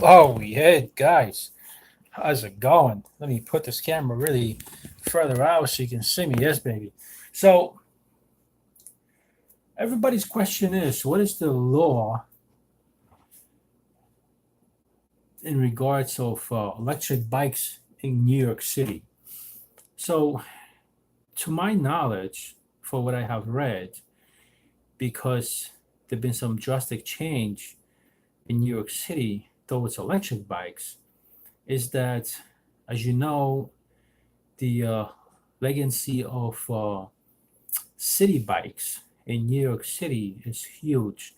Oh, yeah, guys. How's it going? Let me put this camera really further out so you can see me. Yes, baby. So, everybody's question is what is the law in regards of electric bikes in New York City? So, to my knowledge, for what I have read, because there's been some drastic change in New York City towards electric bikes, is that, as you know, the legacy of city bikes in New York City is huge.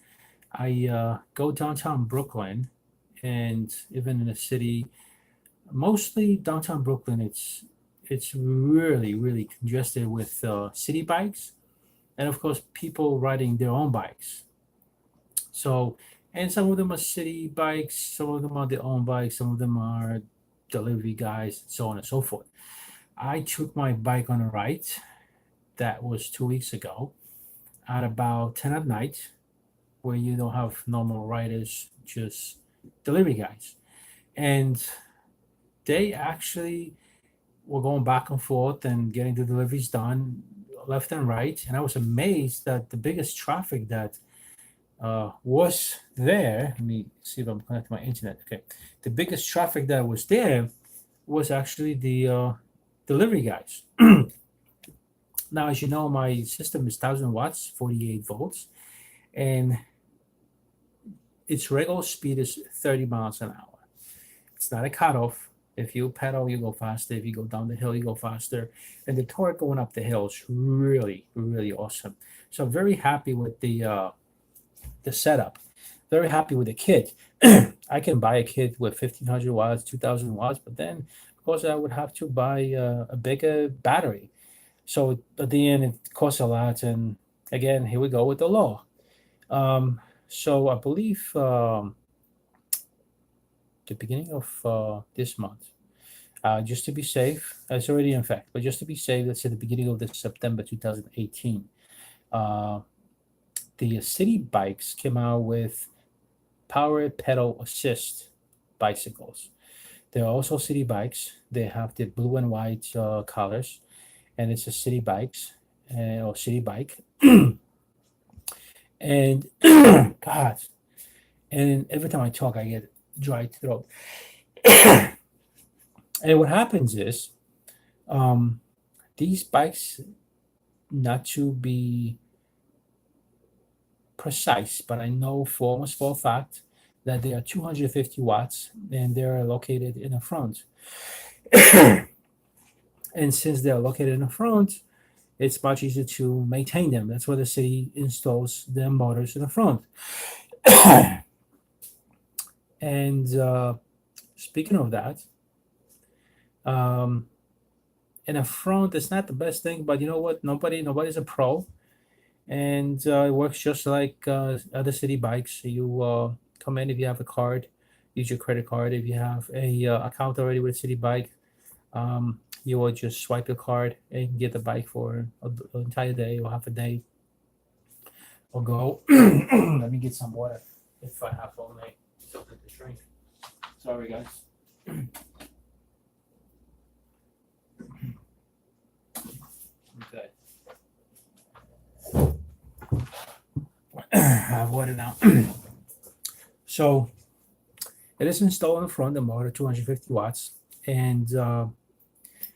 I go downtown Brooklyn, and even in the city, mostly downtown Brooklyn, it's really congested with city bikes, and of course people riding their own bikes. So, and some of them are city bikes, some of them are their own bikes, some of them are delivery guys, so on and so forth. I took my bike on a ride. That was 2 weeks ago at about 10 at night, where you don't have normal riders, just delivery guys. And they actually were going back and forth and getting the deliveries done left and right. And I was amazed that the biggest traffic that was there, let me see if I'm connected to my internet. Okay. The biggest traffic that was there was actually the delivery guys. Now, as you know, my system is 1000 watts, 48 volts, and its regular speed is 30 miles an hour. It's not a cutoff. If you pedal, you go faster. If you go down the hill, you go faster. And the torque going up the hill is really awesome. So I'm very happy with the setup. Very happy with the kit. I can buy a kit with 1500 watts, 2000 watts, but then of course I would have to buy a bigger battery. So at the end, it costs a lot. And again, here we go with the law. So I believe the beginning of this month, just to be safe, it's already in fact, but just to be safe, let's say the beginning of this September 2018, uh, the city bikes came out with power pedal assist bicycles. There are also city bikes. They have the blue and white colors, and it's a city bikes or city bike. And God, and every time I talk, I get dry throat. And what happens is um, these bikes, not to be precise, but I know for almost for a fact that they are 250 watts and they're located in the front. And since they're located in the front, it's much easier to maintain them. That's why the city installs their motors in the front. And speaking of that, um, in the front, it's not the best thing, but you know what? Nobody's a pro, and it works just like other city bikes. You come in if you have a card, use your credit card. If you have a account already with City Bike, you will just swipe your card and get the bike for an entire day or half a day or go. Let me get some water if I have only something to drink. Sorry, guys. Okay. I have water now. So it is installed in the front, the motor, 250 watts, and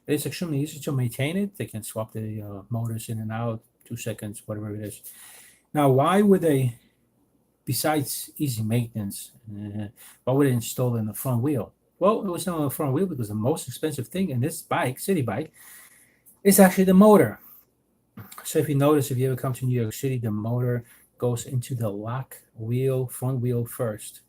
it's extremely easy to maintain it. They can swap the motors in and out, 2 seconds, whatever it is. Now, why would they, besides easy maintenance, why would they install it in the front wheel? Well, it was not on the front wheel because the most expensive thing in this bike, city bike, is actually the motor. So if you notice, if you ever come to New York City, the motor goes into the lock wheel, front wheel first.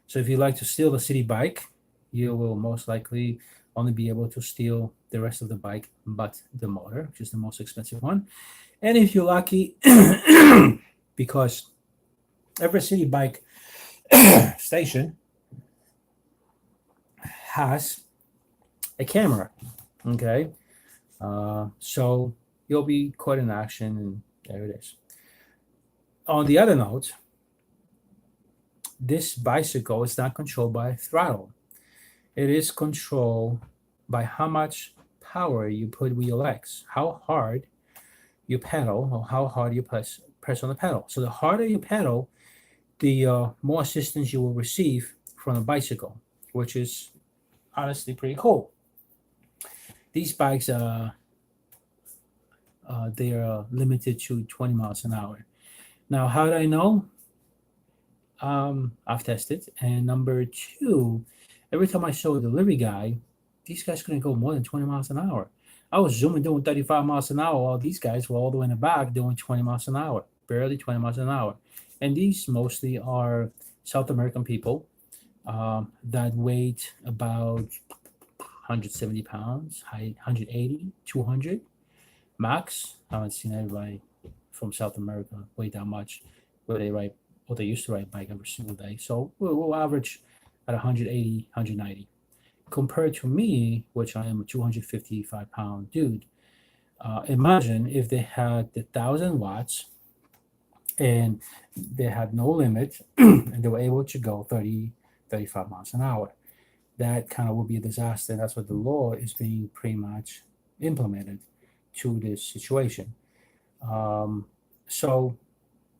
So if you like to steal the city bike, you will most likely only be able to steal the rest of the bike, but the motor, which is the most expensive one. And if you're lucky, because every city bike station has a camera, okay? So you'll be caught in action, and there it is. On the other note, this bicycle is not controlled by throttle. It is controlled by how much power you put with your legs, how hard you pedal, or how hard you press on the pedal. So the harder you pedal, the more assistance you will receive from the bicycle, which is honestly pretty cool. These bikes, they are limited to 20 miles an hour. Now, how do I know? I've tested, and number two, every time I show a delivery guy, these guys couldn't go more than 20 miles an hour. I was zooming doing 35 miles an hour, while these guys were all the way in the back doing 20 miles an hour, barely 20 miles an hour. And these mostly are South American people that weight about 170 pounds, height 180, 200 max. I haven't seen anybody from South America weigh that much, where they ride, or they used to ride bike every single day. So we'll average at 180, 190. Compared to me, which I am a 255-pound dude, imagine if they had the 1,000 watts and they had no limit and they were able to go 30, 35 miles an hour. That kind of would be a disaster. That's what the law is being pretty much implemented to this situation. So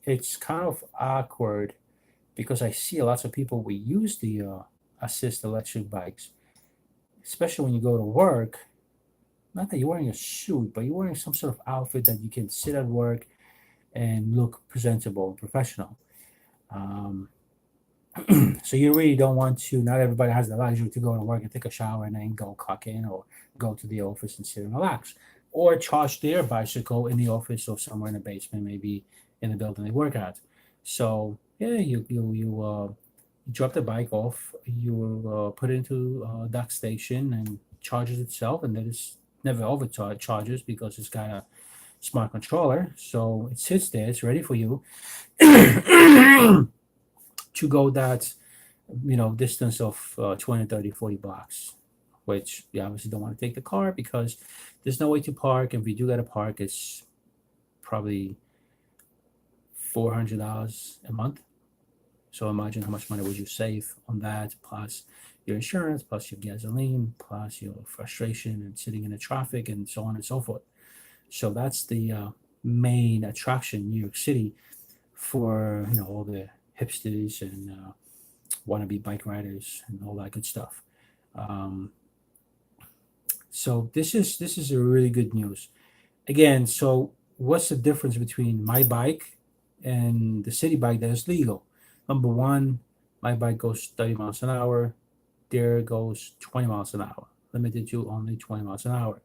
it's kind of awkward because I see lots of people we use the assist electric bikes, especially when you go to work. Not that you're wearing a suit, but you're wearing some sort of outfit that you can sit at work and look presentable and professional. Um, so you really don't want to. Not everybody has the luxury to go to work and take a shower and then go clock in, or go to the office and sit and relax, or charge their bicycle in the office or somewhere in the basement, maybe in the building they work at. So yeah, you drop the bike off, you put it into dock station and charges itself, and then it's never overcharges because it's got a smart controller. So it sits there, it's ready for you to go that distance of 20, 30, 40 blocks, which you obviously don't want to take the car because there's no way to park. And if you do got to park, it's probably $400 a month. So imagine how much money would you save on that, plus your insurance, plus your gasoline, plus your frustration and sitting in the traffic, and so on and so forth. So that's the main attraction in New York City for all the hipsters and wannabe bike riders and all that good stuff. Um, so this is a really good news. Again, so what's the difference between my bike and the city bike that is legal? Number one, my bike goes 30 miles an hour. There goes 20 miles an hour, limited to only 20 miles an hour.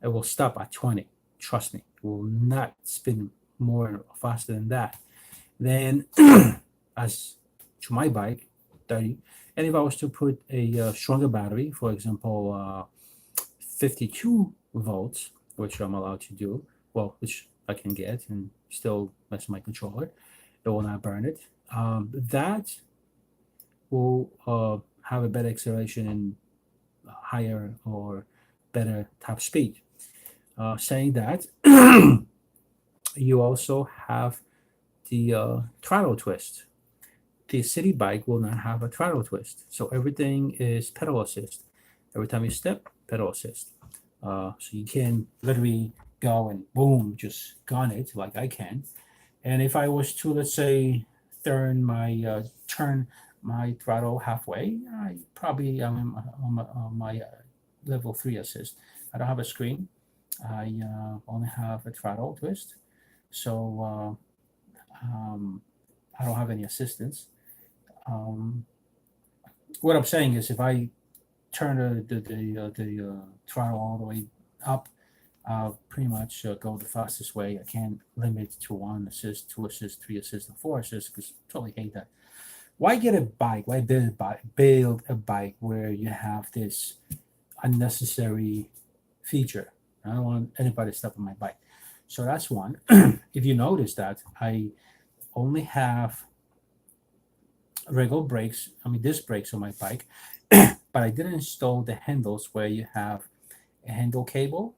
It will stop at 20. Trust me, it will not spin more faster than that. Then, as to my bike, 30. And if I was to put a stronger battery, for example, 52 volts, which I'm allowed to do, well, which I can get and still mess my controller, it will not burn it. That will have a better acceleration and higher or better top speed. Saying that, you also have the throttle twist. The city bike will not have a throttle twist, so everything is pedal assist. Every time you step, pedal assist. So you can literally go and boom, just gun it like I can. And if I was to, let's say, turn my throttle halfway, I probably am on my level 3 assist. I don't have a screen. I only have a throttle twist, so I don't have any assistance. Um, what I'm saying is, if I turn the throttle all the way up, I'll pretty much go the fastest way. I can't limit to one assist, two assist, three assist, and four assists because I totally hate that. Why get a bike? Why build a bike where you have this unnecessary feature? I don't want anybody stepping on my bike. So that's one. If you notice that I only have regular brakes, I mean disc brakes on my bike, but I didn't install the handles where you have a handle cable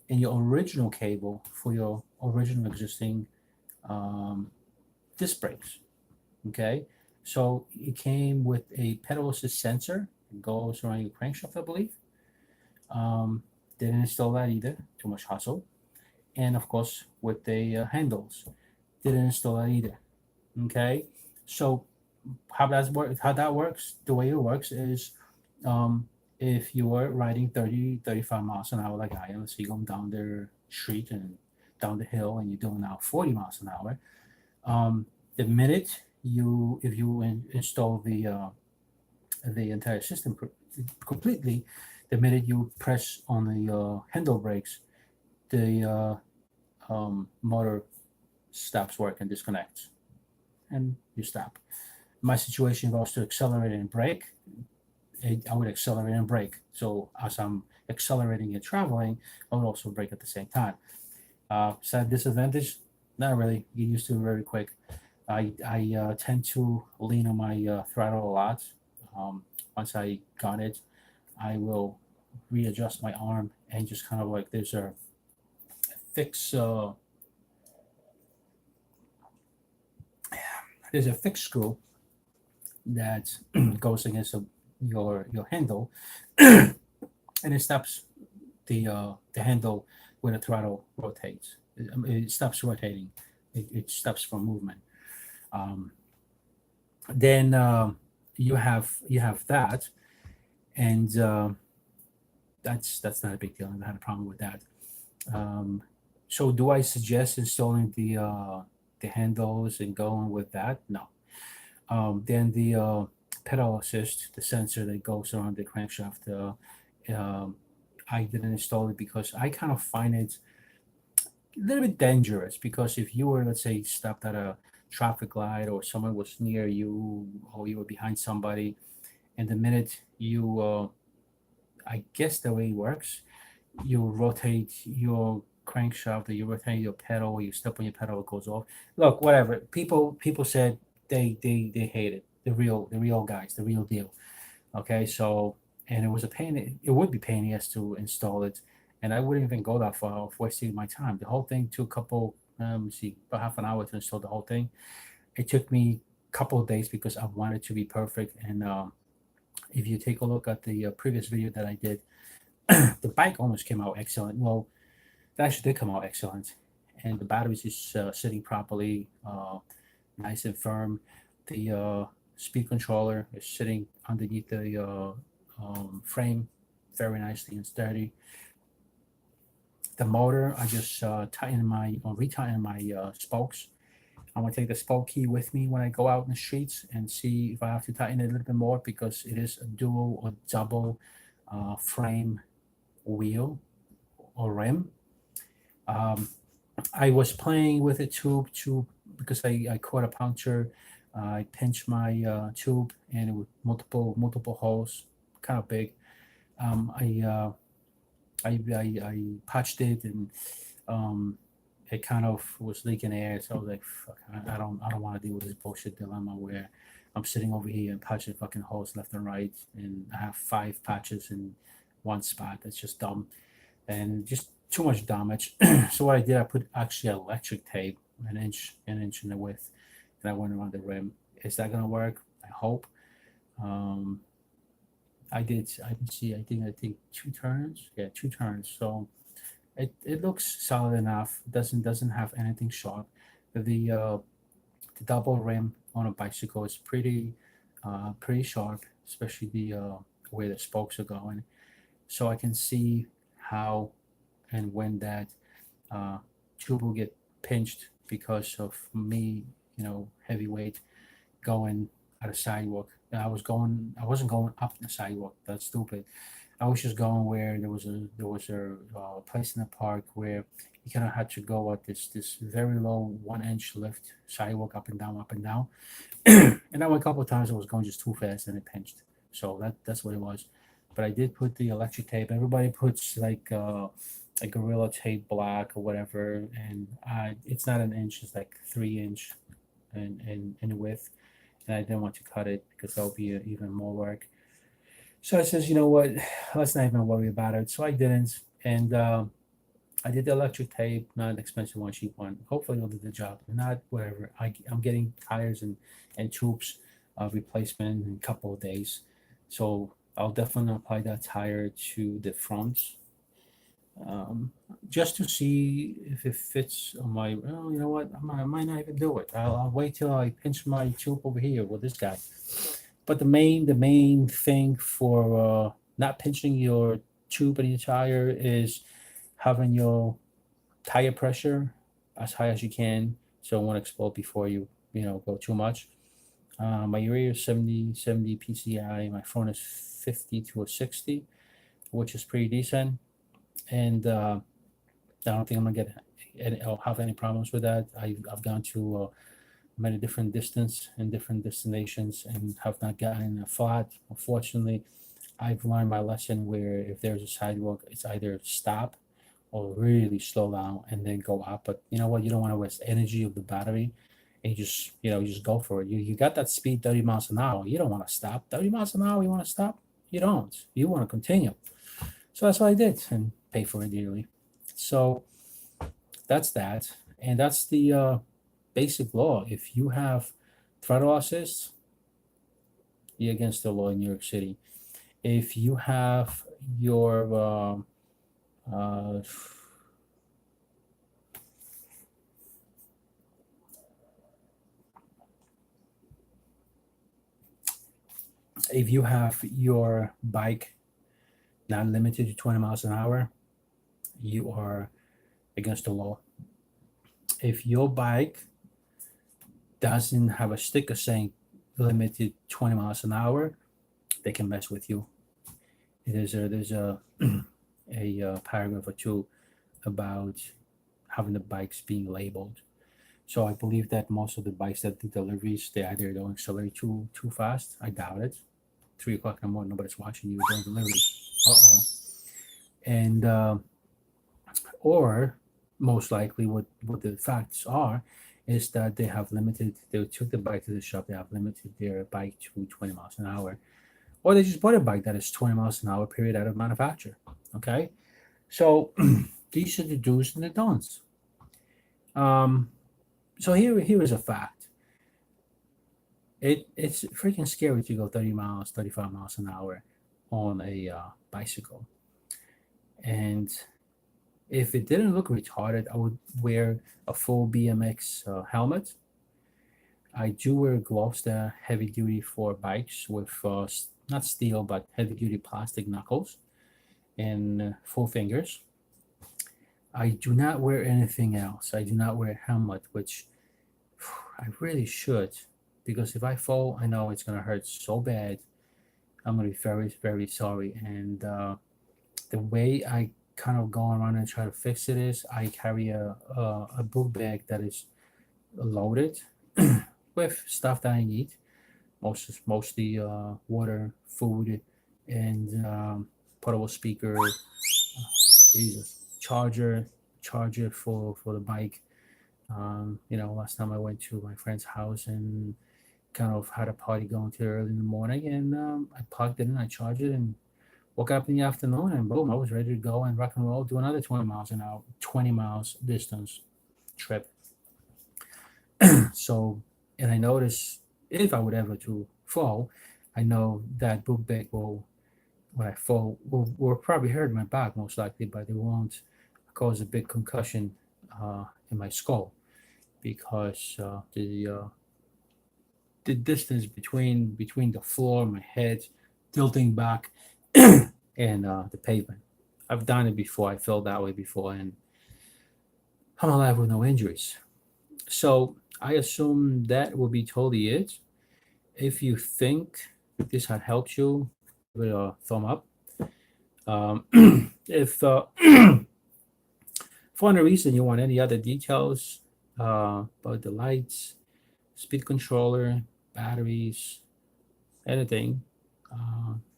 and your original cable for your original existing um, disc brakes. Okay, So it came with a pedal assist sensor. It goes around your crankshaft, I believe. Um, didn't install that either. Too much hassle. And of course, with the handles, didn't install that either. Okay. So how that works, the way it works is, um, if you are riding 30, 35 miles an hour like I am, so you're going down the street and down the hill and you're doing now 40 miles an hour, the minute if you install the entire system completely, the minute you press on the handle brakes, the motor stops working, disconnects, and you stop. My situation, if I was to accelerate and brake, I would accelerate and brake. So as I'm accelerating and traveling, I would also brake at the same time. Side disadvantage, not really. Get used to it very quick. I tend to lean on my throttle a lot. Once I got it, I will readjust my arm and just kind of like fix uh, there's a fixed screw that goes against your handle, and it stops the handle when the throttle rotates. It stops rotating. It stops from movement. Um, then you have that, and that's not a big deal. I never had a problem with that. Um, so do I suggest installing the handles and going with that? No. Then the pedal assist, the sensor that goes around the crankshaft. Um, I didn't install it because I kind of find it a little bit dangerous, because if you were, let's say, stopped at a traffic light or someone was near you or you were behind somebody, and the minute I guess the way it works, you rotate your crankshaft or you rotate your pedal or you step on your pedal, it goes off. Look, whatever. People said they hate it. The real guys, the real deal. Okay, so, and it was a pain. It would be pain, yes, to install it, and I wouldn't even go that far of wasting my time. The whole thing took a couple, see, about half an hour to install the whole thing. It took me a couple of days because I wanted it to be perfect. And if you take a look at the previous video that I did, the bike almost came out excellent. Well, it actually did come out excellent, and the batteries is sitting properly, nice and firm. The speed controller is sitting underneath the frame very nicely and sturdy. The motor, I just retighten my spokes. I'm gonna take the spoke key with me when I go out in the streets and see if I have to tighten it a little bit more, because it is a dual or double frame wheel or rim. Um, I was playing with a tube because I caught a puncture. I pinched my tube, and it was multiple holes, kind of big. I patched it, and um, it kind of was leaking air. So I was like, "Fuck, I don't want to deal with this bullshit dilemma where I'm sitting over here and patching fucking holes left and right, and I have 5 patches in one spot. That's just dumb and just too much damage." So what I did, I put actually electric tape, an inch in the width, and I went around the rim. Is that gonna work? I hope. Um, I did. I can see. I think 2 turns. Yeah, 2 turns. So it looks solid enough. Doesn't have anything sharp. The uh, the double rim on a bicycle is pretty sharp, especially the where the spokes are going. So I can see how and when that uh, tube will get pinched because of me, heavyweight going at a sidewalk. And I wasn't going up the sidewalk. That's stupid. I was just going where there was a place in the park where you kind of had to go at this very low 1 inch lift sidewalk, up and down. And I went a couple of times. I was going just too fast and it pinched. So that's what it was. But I did put the electric tape. Everybody puts like Gorilla Tape Black or whatever, and it's not an inch. It's like 3 inch in width, and I didn't want to cut it because that would be even more work. So I says, you know what, let's not even worry about it. So I didn't, and I did the electric tape, not an expensive one, cheap one. Hopefully it'll do the job. If not, whatever. I'm getting tires and tubes replacement in a couple of days. So I'll definitely apply that tire to the front, um, just to see if it fits on my. Well, you know what? I might not even do it. I'll wait till I pinch my tube over here with this guy. But the main thing for not pinching your tube in your tire is having your tire pressure as high as you can, so it won't explode before you go too much. My rear is 70 PCI. My front is 50 to a 60, which is pretty decent. And I don't think I'm gonna I'll have any problems with that. I've gone to many different distance and different destinations and have not gotten a flat. Unfortunately, I've learned my lesson where if there's a sidewalk, it's either stop or really slow down and then go up. But you know what? You don't want to waste energy of the battery, and you just go for it. You got that speed, 30 miles an hour. You don't want to stop. 30 miles an hour, you want to stop? You don't. You want to continue. So that's what I did and pay for it dearly. So that's that, and that's the basic law. If you have throttle assist, you're against the law in New York City. If you have your uh, if you have your bike not limited to 20 miles an hour, you are against the law. If your bike doesn't have a sticker saying limited 20 miles an hour, they can mess with you. There's a a paragraph or two about having the bikes being labeled. So I believe that most of the bikes that do deliveries, they either don't accelerate too fast. I doubt it. 3 o'clock in the morning, nobody's watching you doing delivery. Uh-oh. And or most likely what the facts are is that they took the bike to the shop, they have limited their bike to 20 miles an hour, or they just bought a bike that is 20 miles an hour period out of manufacture. Okay, so these are the do's and the don'ts. um so here is a fact. It's freaking scary to go 30 miles, 35 miles an hour on a bicycle. And if it didn't look retarded, I would wear a full BMX helmet. I do wear gloves that are heavy duty for bikes with not steel but heavy duty plastic knuckles and full fingers. I do not wear anything else. I do not wear a helmet, which I really should, because if I fall, I know it's gonna hurt so bad. I'm gonna be very, very sorry. And the way I kind of go around and try to fix it is I carry a book bag that is loaded with stuff that I need, mostly water, food, and portable speaker. Jesus, charger for the bike. Last time I went to my friend's house and kind of had a party going to early in the morning, and I plugged it in, I charged it, and woke up in the afternoon, and boom, I was ready to go and rock and roll, do another 20 miles an hour, 20 miles distance trip. So, and I noticed if I would ever to fall, I know that book bag will, when I fall, will probably hurt my back most likely, but it won't cause a big concussion in my skull, because the distance between the floor, my head tilting back, and the pavement. I've done it before. I felt that way before, and I'm alive with no injuries. So I assume that will be totally it. If you think this had helped you, give it a thumb up. If for any reason you want any other details about the lights, speed controller, batteries, anything,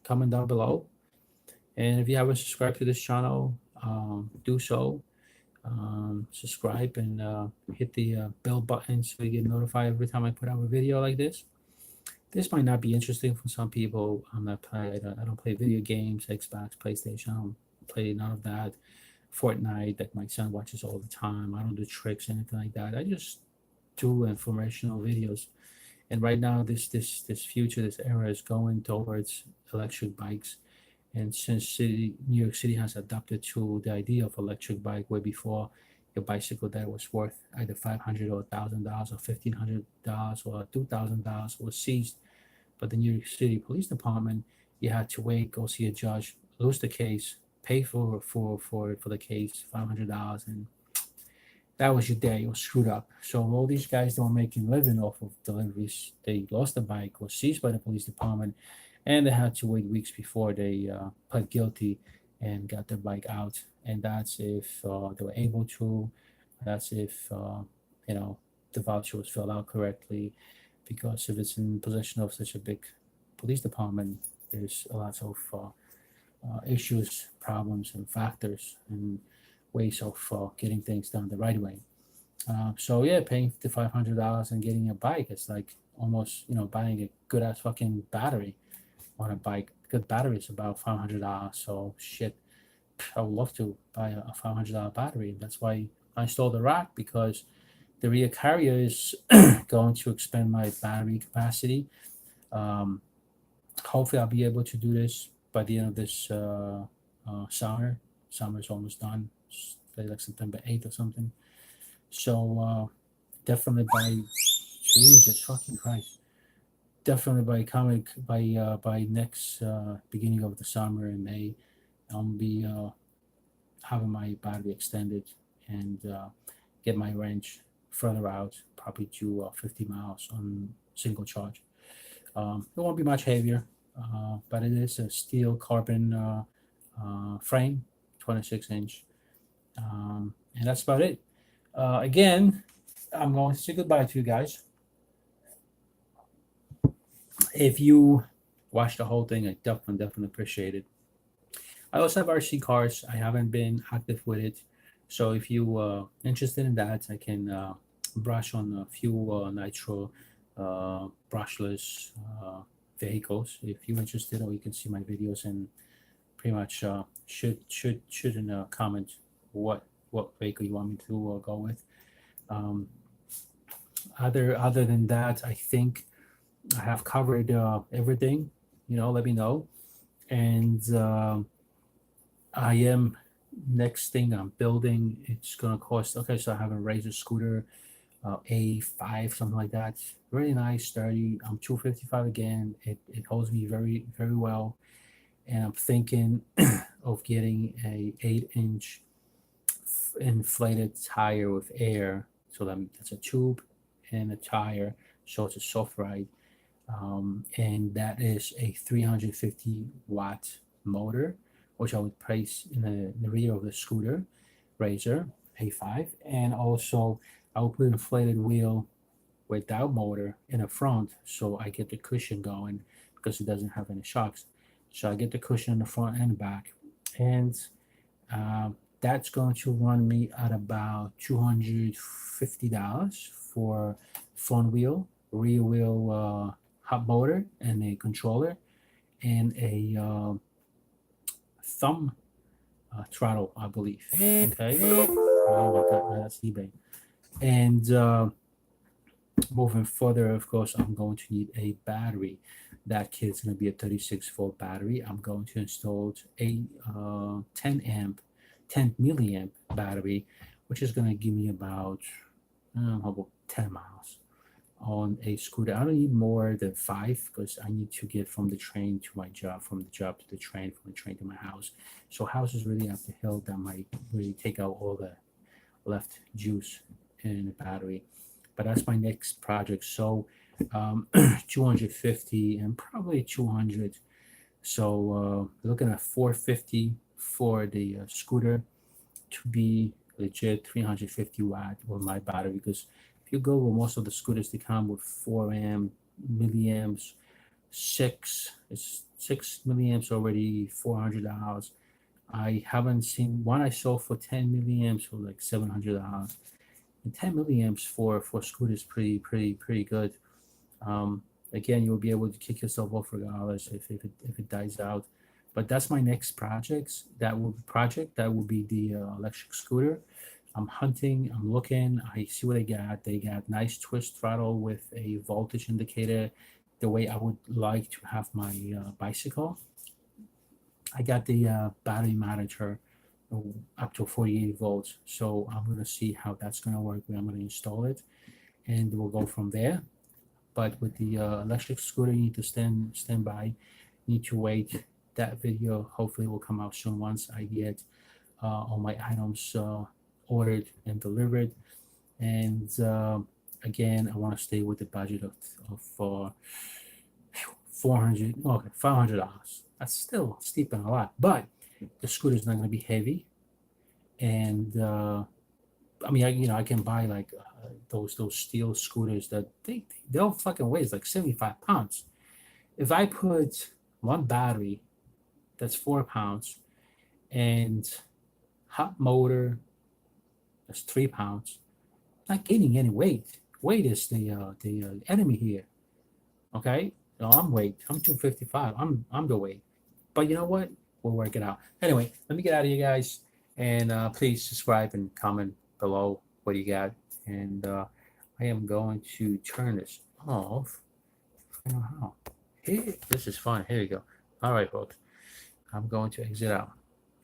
comment down below. And if you haven't subscribed to this channel, do so. Subscribe and hit the bell button so you get notified every time I put out a video like this. This might not be interesting for some people. I don't play video games, Xbox, PlayStation. I don't play none of that. Fortnite that my son watches all the time. I don't do tricks, anything like that. I just do informational videos. And right now, this future, this era is going towards electric bikes. And since New York City has adopted to the idea of electric bike, where before your bicycle that was worth either $500 or $1,000 or $1,500 or $2,000 was seized. But the New York City Police Department, you had to wait, go see a judge, lose the case, pay for the case, $500, and that was your day. You were screwed up. So all these guys that were making living off of deliveries, they lost the bike, was seized by the police department, and they had to wait weeks before they pled guilty and got their bike out. And that's if they were able to. That's if you know the voucher was filled out correctly. Because if it's in possession of such a big police department, there's a lot of issues, problems, and factors and ways of getting things done the right way. So yeah, paying the $500 and getting a bike, it's like almost buying a good ass fucking battery on a bike. Good battery is about $500. So shit, I would love to buy a $500 battery. That's why I installed the rack, because the rear carrier is going to expand my battery capacity. Um, Hopefully, I'll be able to do this by the end of this summer. Summer's almost done. It's like September 8th or something. So definitely by Jesus fucking Christ. Definitely by coming by next beginning of the summer in May, I'll be having my battery extended and get my range further out, probably to 50 miles on single charge. It won't be much heavier, but it is a steel carbon frame, 26-inch, and that's about it. Again, I'm going to say goodbye to you guys. If you watch the whole thing, I definitely appreciate it. I also have RC cars. I haven't been active with it, so if you interested in that, I can brush on a few nitro brushless vehicles. If you're interested, or you can see my videos and pretty much should in a comment what vehicle you want me to go with. Um, other than that, I think I have covered everything. Let me know. And I am next thing I'm building. It's gonna cost. Okay, so I have a Razor scooter, A5, something like that. Really nice, sturdy. I'm 255 again. It holds me very well. And I'm thinking of getting a 8-inch inflated tire with air. So that's a tube and a tire. So it's a soft ride. And that is a 350-watt motor, which I would place in the rear of the scooter, Razor A5. And also, I will put an inflated wheel without motor in the front, so I get the cushion going because it doesn't have any shocks. So I get the cushion in the front and back. And that's going to run me at about $250 for front wheel, rear wheel hub motor, and a controller, and a thumb throttle, I believe. Okay. Oh my God, that's eBay. And moving further, of course, I'm going to need a battery. That kit's going to be a 36-volt battery. I'm going to install a 10 milliamp battery, which is going to give me about 10 miles on a scooter. I don't need more than 5 because I need to get from the train to my job, from the job to the train, from the train to my house. So house is really up the hill. That might really take out all the left juice in the battery. But that's my next project. So 250 and probably 200. So looking at 450 for the scooter to be legit 350 watt with my battery, because if you go with most of the scooters, they come with 4 milliamps, 6 milliamps already, $400. I haven't seen one I saw for 10 milliamps for like $700. And 10 milliamps for scooter is pretty good. Again, you'll be able to kick yourself off regardless if it dies out. But that's my next project. That will be the electric scooter. I'm hunting, I'm looking, I see what they got. They got nice twist throttle with a voltage indicator, the way I would like to have my bicycle. I got the battery manager uh, up to 48 volts. So I'm going to see how that's going to work when I'm going to install it. And we'll go from there. But with the electric scooter, you need to stand by, you need to wait. That video hopefully will come out soon once I get all my items ordered and delivered. And again, I want to stay with the budget of 400, okay, $500. That's still steep and a lot, but the scooter is not going to be heavy. And I mean, I can buy like those steel scooters that they don't fucking weigh. It's like 75 pounds. If I put one battery, that's 4 pounds, and hot motor, that's 3 pounds. Not gaining any weight. Weight is the enemy here. Okay, no, I'm weight. I'm 255. I'm the weight. But you know what? We'll work it out. Anyway, let me get out of here, guys, and please subscribe and comment below what you got. And I am going to turn this off. I don't know how. Here, this is fun. Here you go. All right, folks. I'm going to exit out.